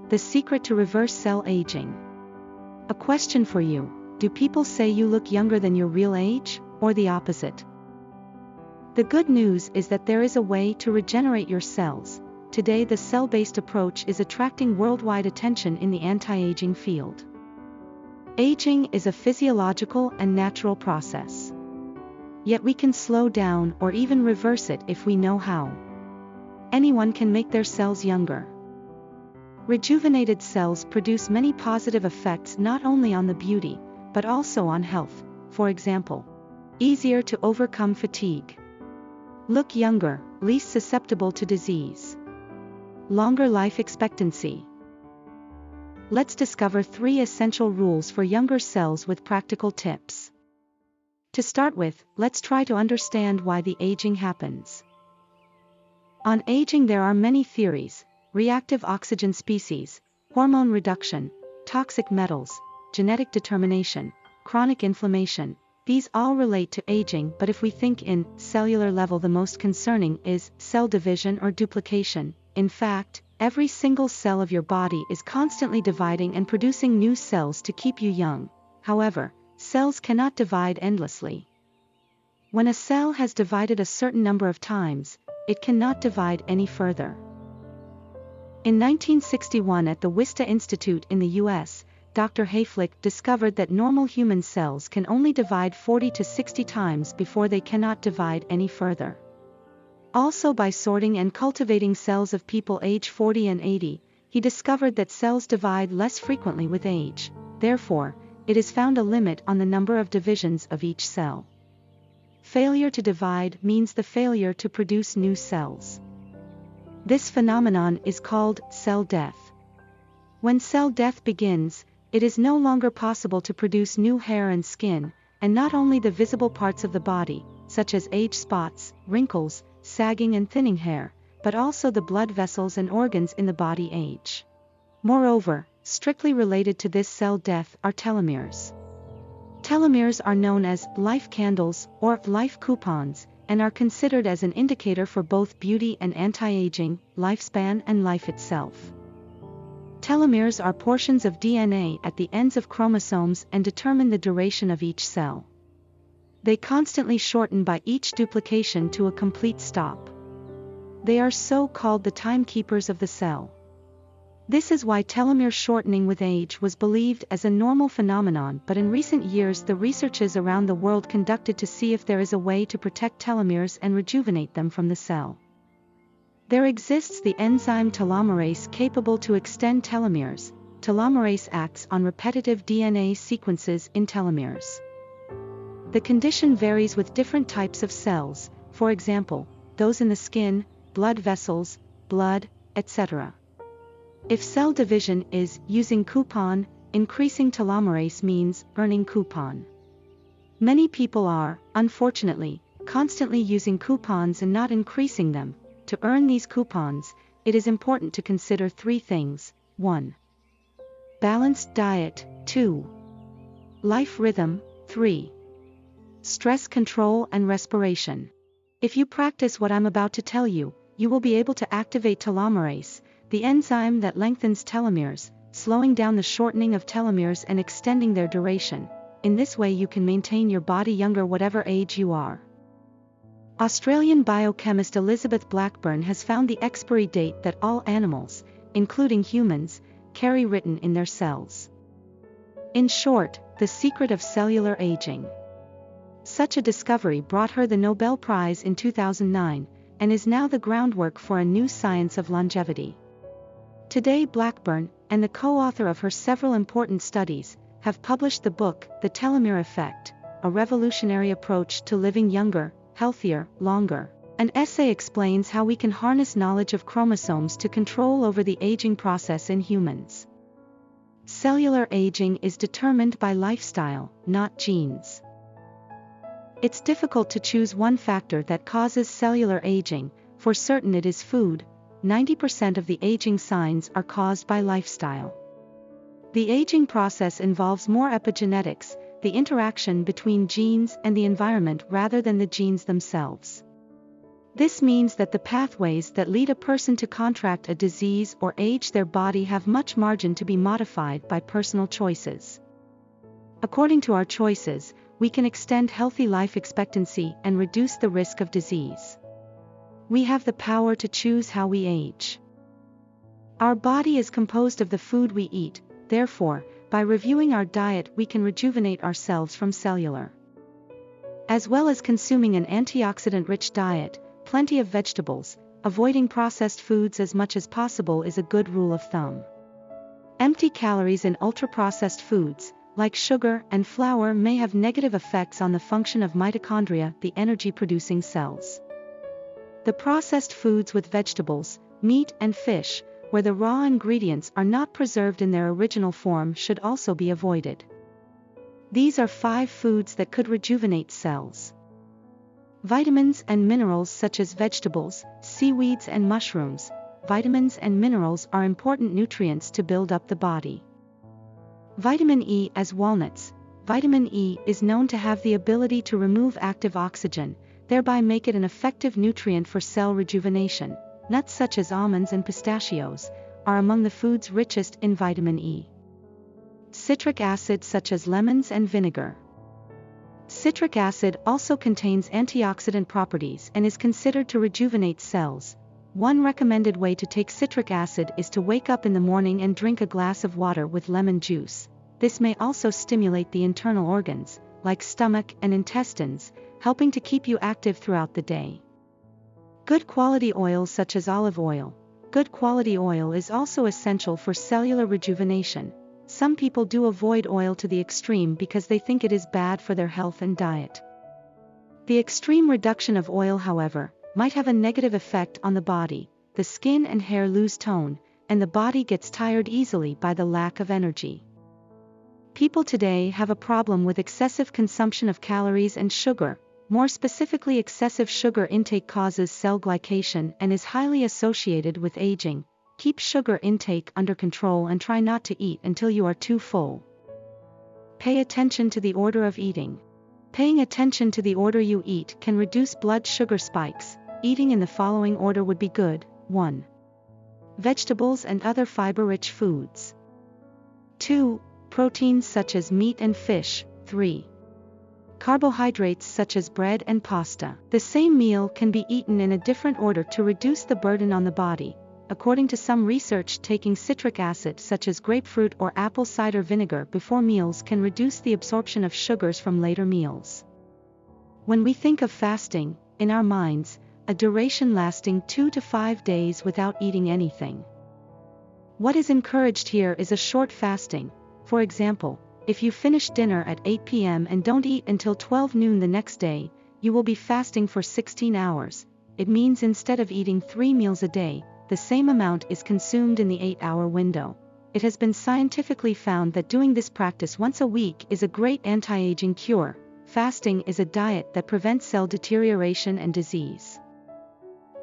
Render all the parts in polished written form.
The secret to reverse cell aging. A question for you: do people say you look younger than your real age, or the opposite? The good news is that there is a way to regenerate your cells. Today, the cell-based approach is attracting worldwide attention in the anti-aging field. Aging is a physiological and natural process. Yet we can slow down or even reverse it if we know how. Anyone can make their cells younger. Rejuvenated cells produce many positive effects not only on the beauty, but also on health. For example, easier to overcome fatigue. Look younger, least susceptible to disease. Longer life expectancy. Let's discover 3 essential rules for younger cells with practical tips. To start with, let's try to understand why the aging happens. On aging, there are many theories: reactive oxygen species, hormone reduction, toxic metals, genetic determination, chronic inflammation. These all relate to aging, but if we think in cellular level, the most concerning is cell division or duplication. In fact, every single cell of your body is constantly dividing and producing new cells to keep you young. However, cells cannot divide endlessly. When a cell has divided a certain number of times, it cannot divide any further. In 1961, at the Wista Institute in the US, Dr. Hayflick discovered that normal human cells can only divide 40 to 60 times before they cannot divide any further. Also, by sorting and cultivating cells of people age 40 and 80, he discovered that cells divide less frequently with age. Therefore, it is found a limit on the number of divisions of each cell. Failure to divide means the failure to produce new cells. This phenomenon is called cell death. When cell death begins, it is no longer possible to produce new hair and skin, and not only the visible parts of the body, such as age spots, wrinkles, sagging and thinning hair, but also the blood vessels and organs in the body age. Moreover, strictly related to this cell death are telomeres. Telomeres are known as life candles or life coupons, and are considered as an indicator for both beauty and anti-aging, lifespan and life itself. Telomeres are portions of DNA at the ends of chromosomes and determine the duration of each cell. They constantly shorten by each duplication to a complete stop. They are so-called the timekeepers of the cell. This is why telomere shortening with age was believed as a normal phenomenon, but in recent years the researchers around the world conducted to see if there is a way to protect telomeres and rejuvenate them from the cell. There exists the enzyme telomerase capable to extend telomeres. Telomerase acts on repetitive DNA sequences in telomeres. The condition varies with different types of cells, for example, those in the skin, blood vessels, blood, etc. If cell division is using coupon, increasing telomerase means earning coupon. Many people are, unfortunately, constantly using coupons and not increasing them. To earn these coupons, it is important to consider 3 things. 1. Balanced diet. 2. Life rhythm. 3. Stress control and respiration. If you practice what I'm about to tell you, you will be able to activate telomerase, the enzyme that lengthens telomeres, slowing down the shortening of telomeres and extending their duration. In this way you can maintain your body younger whatever age you are. Australian biochemist Elizabeth Blackburn has found the expiry date that all animals, including humans, carry written in their cells. In short, the secret of cellular aging. Such a discovery brought her the Nobel Prize in 2009, and is now the groundwork for a new science of longevity. Today, Blackburn, and the co-author of her several important studies, have published the book, The Telomere Effect, a revolutionary approach to living younger, healthier, longer. An essay explains how we can harness knowledge of chromosomes to control over the aging process in humans. Cellular aging is determined by lifestyle, not genes. It's difficult to choose one factor that causes cellular aging. For certain it is food. 90% of the aging signs are caused by lifestyle. The aging process involves more epigenetics, the interaction between genes and the environment rather than the genes themselves. This means that the pathways that lead a person to contract a disease or age their body have much margin to be modified by personal choices. According to our choices, we can extend healthy life expectancy and reduce the risk of disease. We have the power to choose how we age. Our body is composed of the food we eat, therefore, by reviewing our diet we can rejuvenate ourselves from cellular. As well as consuming an antioxidant-rich diet, plenty of vegetables, avoiding processed foods as much as possible is a good rule of thumb. Empty calories in ultra-processed foods, like sugar and flour, may have negative effects on the function of mitochondria, the energy-producing cells. The processed foods with vegetables, meat and fish, where the raw ingredients are not preserved in their original form, should also be avoided. These are 5 foods that could rejuvenate cells. Vitamins and minerals such as vegetables, seaweeds and mushrooms. Vitamins and minerals are important nutrients to build up the body. Vitamin E as walnuts. Vitamin E is known to have the ability to remove active oxygen, thereby make it an effective nutrient for cell rejuvenation. Nuts such as almonds and pistachios are among the foods richest in vitamin E. Citric acid such as lemons and vinegar. Citric acid also contains antioxidant properties and is considered to rejuvenate cells. One recommended way to take citric acid is to wake up in the morning and drink a glass of water with lemon juice. This may also stimulate the internal organs, like stomach and intestines, helping to keep you active throughout the day. Good quality oils such as olive oil. Good quality oil is also essential for cellular rejuvenation. Some people do avoid oil to the extreme because they think it is bad for their health and diet. The extreme reduction of oil, however, might have a negative effect on the body. The skin and hair lose tone, and the body gets tired easily by the lack of energy. People today have a problem with excessive consumption of calories and sugar. More specifically, excessive sugar intake causes cell glycation and is highly associated with aging. Keep sugar intake under control and try not to eat until you are too full. Pay attention to the order of eating. Paying attention to the order you eat can reduce blood sugar spikes. Eating in the following order would be good. 1. Vegetables and other fiber-rich foods. 2. Proteins such as meat and fish. 3. Carbohydrates such as bread and pasta. The same meal can be eaten in a different order to reduce the burden on the body. According to some research, taking citric acid such as grapefruit or apple cider vinegar before meals can reduce the absorption of sugars from later meals. When we think of fasting, in our minds, a duration lasting 2 to 5 days without eating anything. What is encouraged here is a short fasting. For example, if you finish dinner at 8 p.m. and don't eat until 12 noon the next day, you will be fasting for 16 hours. It means instead of eating 3 meals a day, the same amount is consumed in the 8-hour window. It has been scientifically found that doing this practice once a week is a great anti-aging cure. Fasting is a diet that prevents cell deterioration and disease.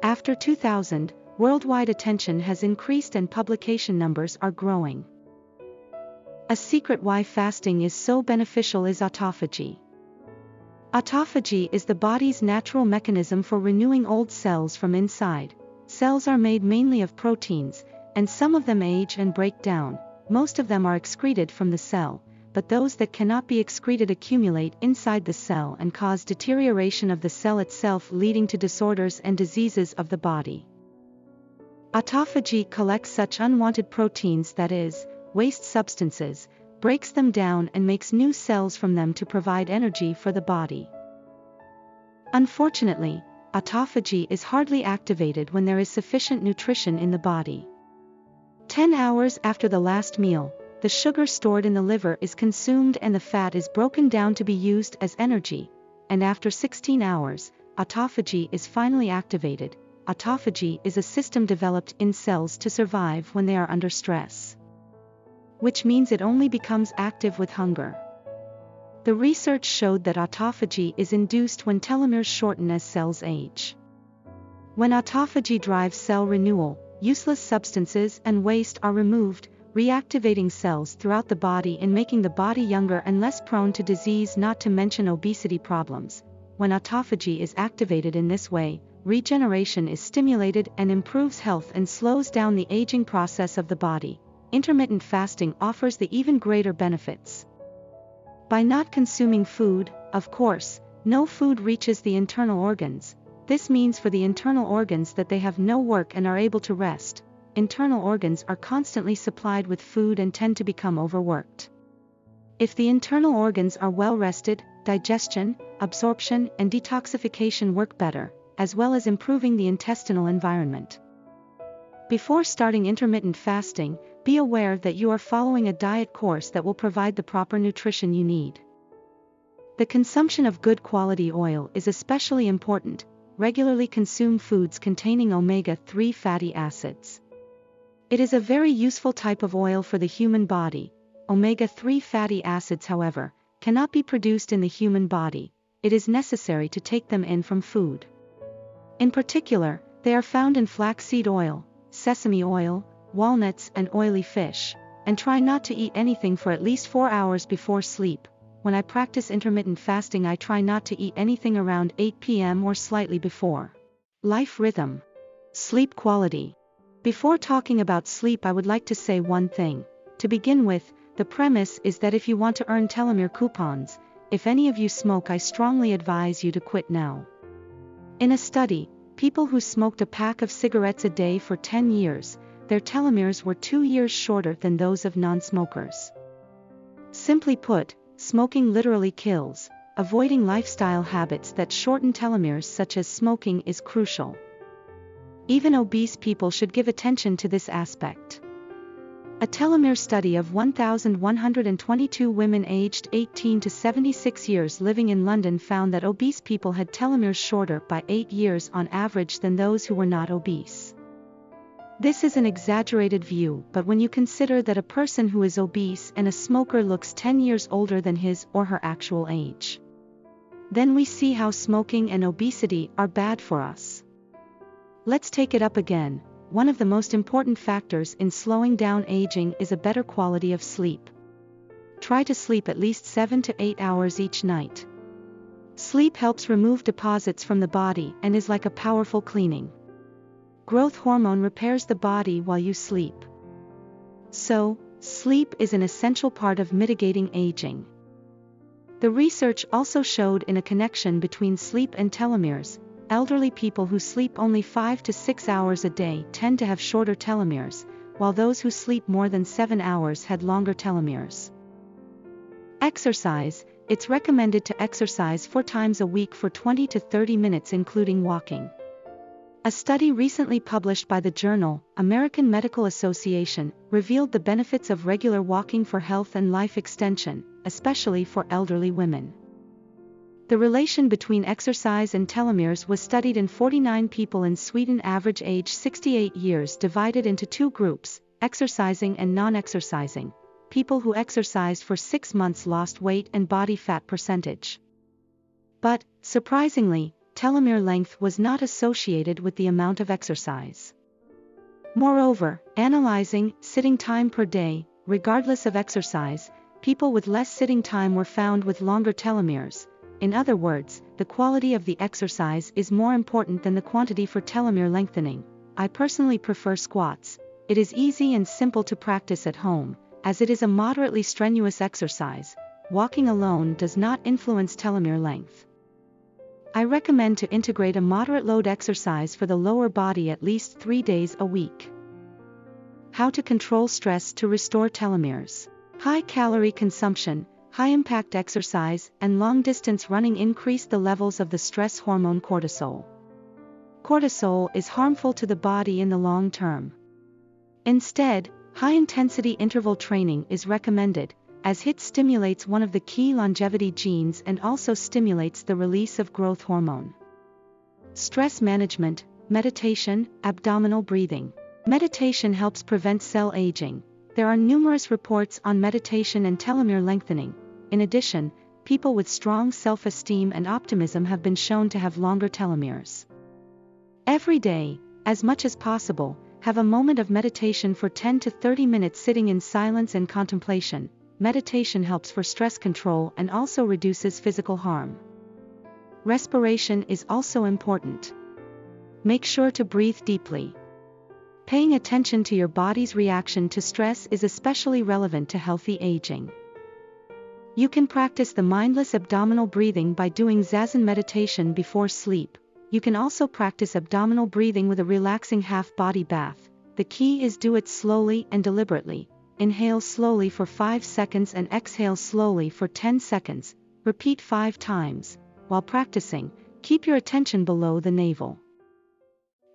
After 2000, worldwide attention has increased and publication numbers are growing. A secret why fasting is so beneficial is autophagy. Autophagy is the body's natural mechanism for renewing old cells from inside. Cells are made mainly of proteins, and some of them age and break down. Most of them are excreted from the cell, but those that cannot be excreted accumulate inside the cell and cause deterioration of the cell itself, leading to disorders and diseases of the body. Autophagy collects such unwanted proteins, that is, waste substances, breaks them down and makes new cells from them to provide energy for the body. Unfortunately, autophagy is hardly activated when there is sufficient nutrition in the body. 10 hours after the last meal, the sugar stored in the liver is consumed and the fat is broken down to be used as energy, and after 16 hours, autophagy is finally activated. Autophagy is a system developed in cells to survive when they are under stress, which means it only becomes active with hunger. The research showed that autophagy is induced when telomeres shorten as cells age. When autophagy drives cell renewal, useless substances and waste are removed, reactivating cells throughout the body and making the body younger and less prone to disease, not to mention obesity problems. When autophagy is activated in this way, regeneration is stimulated and improves health and slows down the aging process of the body. Intermittent fasting offers the even greater benefits. By not consuming food, of course, no food reaches the internal organs. This means for the internal organs that they have no work and are able to rest. Internal organs are constantly supplied with food and tend to become overworked. If the internal organs are well rested, digestion, absorption, and detoxification work better, as well as improving the intestinal environment. Before starting intermittent fasting, be aware that you are following a diet course that will provide the proper nutrition you need. The consumption of good quality oil is especially important. Regularly consume foods containing omega-3 fatty acids. It is a very useful type of oil for the human body. Omega-3 fatty acids, however, cannot be produced in the human body. It is necessary to take them in from food. In particular, they are found in flaxseed oil, sesame oil, walnuts, and oily fish. And try not to eat anything for at least 4 hours before sleep. When I practice intermittent fasting, I try not to eat anything around 8 p.m. or slightly before. Life rhythm. Sleep quality. Before talking about sleep, I would like to say one thing. To begin with, the premise is that if you want to earn telomere coupons, if any of you smoke, I strongly advise you to quit now. In a study, people who smoked a pack of cigarettes a day for 10 years, their telomeres were 2 years shorter than those of non-smokers. Simply put, smoking literally kills. Avoiding lifestyle habits that shorten telomeres such as smoking is crucial. Even obese people should give attention to this aspect. A telomere study of 1,122 women aged 18 to 76 years living in London found that obese people had telomeres shorter by 8 years on average than those who were not obese. This is an exaggerated view, but when you consider that a person who is obese and a smoker looks 10 years older than his or her actual age, then we see how smoking and obesity are bad for us. Let's take it up again. One of the most important factors in slowing down aging is a better quality of sleep. Try to sleep at least 7 to 8 hours each night. Sleep helps remove deposits from the body and is like a powerful cleaning. Growth hormone repairs the body while you sleep. So, sleep is an essential part of mitigating aging. The research also showed in a connection between sleep and telomeres. Elderly people who sleep only 5 to 6 hours a day tend to have shorter telomeres, while those who sleep more than 7 hours had longer telomeres. Exercise. It's recommended to exercise 4 times a week for 20 to 30 minutes including walking. A study recently published by the journal, American Medical Association, revealed the benefits of regular walking for health and life extension, especially for elderly women. The relation between exercise and telomeres was studied in 49 people in Sweden, average age 68 years, divided into 2 groups, exercising and non-exercising. People who exercised for 6 months lost weight and body fat percentage. But, surprisingly, telomere length was not associated with the amount of exercise. Moreover, analyzing sitting time per day, regardless of exercise, people with less sitting time were found with longer telomeres. In other words, the quality of the exercise is more important than the quantity for telomere lengthening. I personally prefer squats. It is easy and simple to practice at home, as it is a moderately strenuous exercise. Walking alone does not influence telomere length. I recommend to integrate a moderate load exercise for the lower body at least 3 days a week. How to control stress to restore telomeres. High calorie consumption, high-impact exercise, and long-distance running increase the levels of the stress hormone cortisol. Cortisol is harmful to the body in the long term. Instead, high-intensity interval training is recommended, as HIIT stimulates one of the key longevity genes and also stimulates the release of growth hormone. Stress management, meditation, abdominal breathing. Meditation helps prevent cell aging. There are numerous reports on meditation and telomere lengthening. In addition, people with strong self-esteem and optimism have been shown to have longer telomeres. Every day, as much as possible, have a moment of meditation for 10 to 30 minutes sitting in silence and contemplation. Meditation helps for stress control and also reduces physical harm. Respiration is also important. Make sure to breathe deeply. Paying attention to your body's reaction to stress is especially relevant to healthy aging. You can practice the mindless abdominal breathing by doing Zazen meditation before sleep. You can also practice abdominal breathing with a relaxing half-body bath. The key is do it slowly and deliberately. Inhale slowly for 5 seconds and exhale slowly for 10 seconds. Repeat 5 times. While practicing, keep your attention below the navel.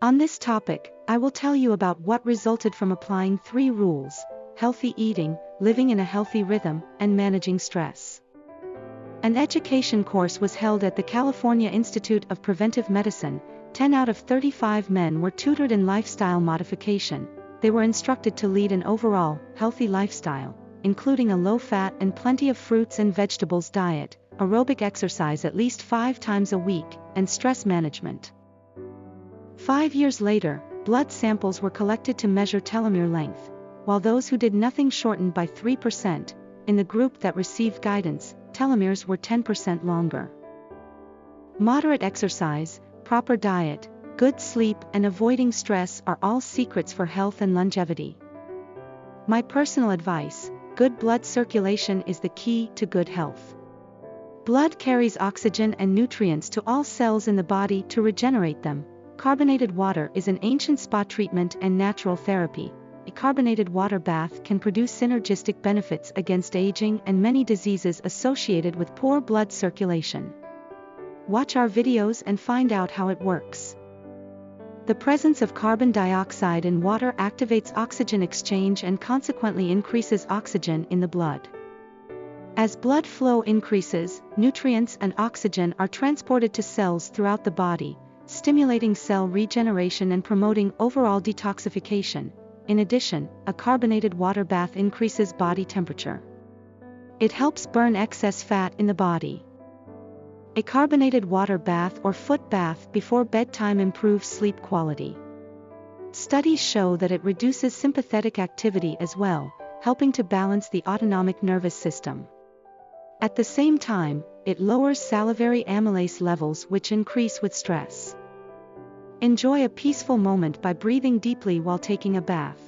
On this topic, I will tell you about what resulted from applying 3 rules: healthy eating, living in a healthy rhythm, and managing stress. An education course was held at the California Institute of Preventive Medicine. 10 out of 35 men were tutored in lifestyle modification. They were instructed to lead an overall, healthy lifestyle, including a low-fat and plenty of fruits and vegetables diet, aerobic exercise at least 5 times a week, and stress management. 5 years later, blood samples were collected to measure telomere length. While those who did nothing shortened by 3%, in the group that received guidance, telomeres were 10% longer. Moderate exercise, proper diet, good sleep, and avoiding stress are all secrets for health and longevity. My personal advice: good blood circulation is the key to good health. Blood carries oxygen and nutrients to all cells in the body to regenerate them. Carbonated water is an ancient spa treatment and natural therapy. A carbonated water bath can produce synergistic benefits against aging and many diseases associated with poor blood circulation. Watch our videos and find out how it works. The presence of carbon dioxide in water activates oxygen exchange and consequently increases oxygen in the blood. As blood flow increases, nutrients and oxygen are transported to cells throughout the body, stimulating cell regeneration and promoting overall detoxification. In addition, a carbonated water bath increases body temperature. It helps burn excess fat in the body. A carbonated water bath or foot bath before bedtime improves sleep quality. Studies show that it reduces sympathetic activity as well, helping to balance the autonomic nervous system. At the same time, it lowers salivary amylase levels, which increase with stress. Enjoy a peaceful moment by breathing deeply while taking a bath.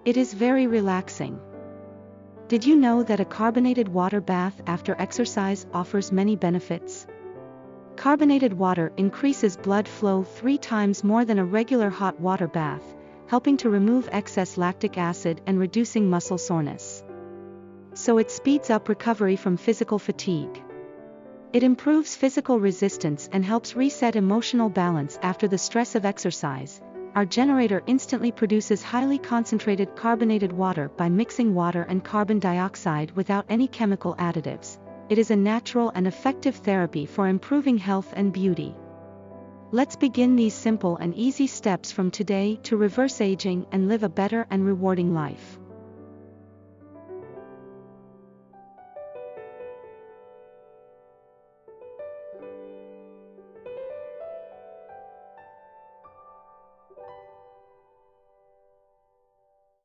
It is very relaxing. Did you know that a carbonated water bath after exercise offers many benefits? Carbonated water increases blood flow 3 times more than a regular hot water bath, helping to remove excess lactic acid and reducing muscle soreness. So it speeds up recovery from physical fatigue. It improves physical resistance and helps reset emotional balance after the stress of exercise. Our generator instantly produces highly concentrated carbonated water by mixing water and carbon dioxide without any chemical additives. It is a natural and effective therapy for improving health and beauty. Let's begin these simple and easy steps from today to reverse aging and live a better and rewarding life.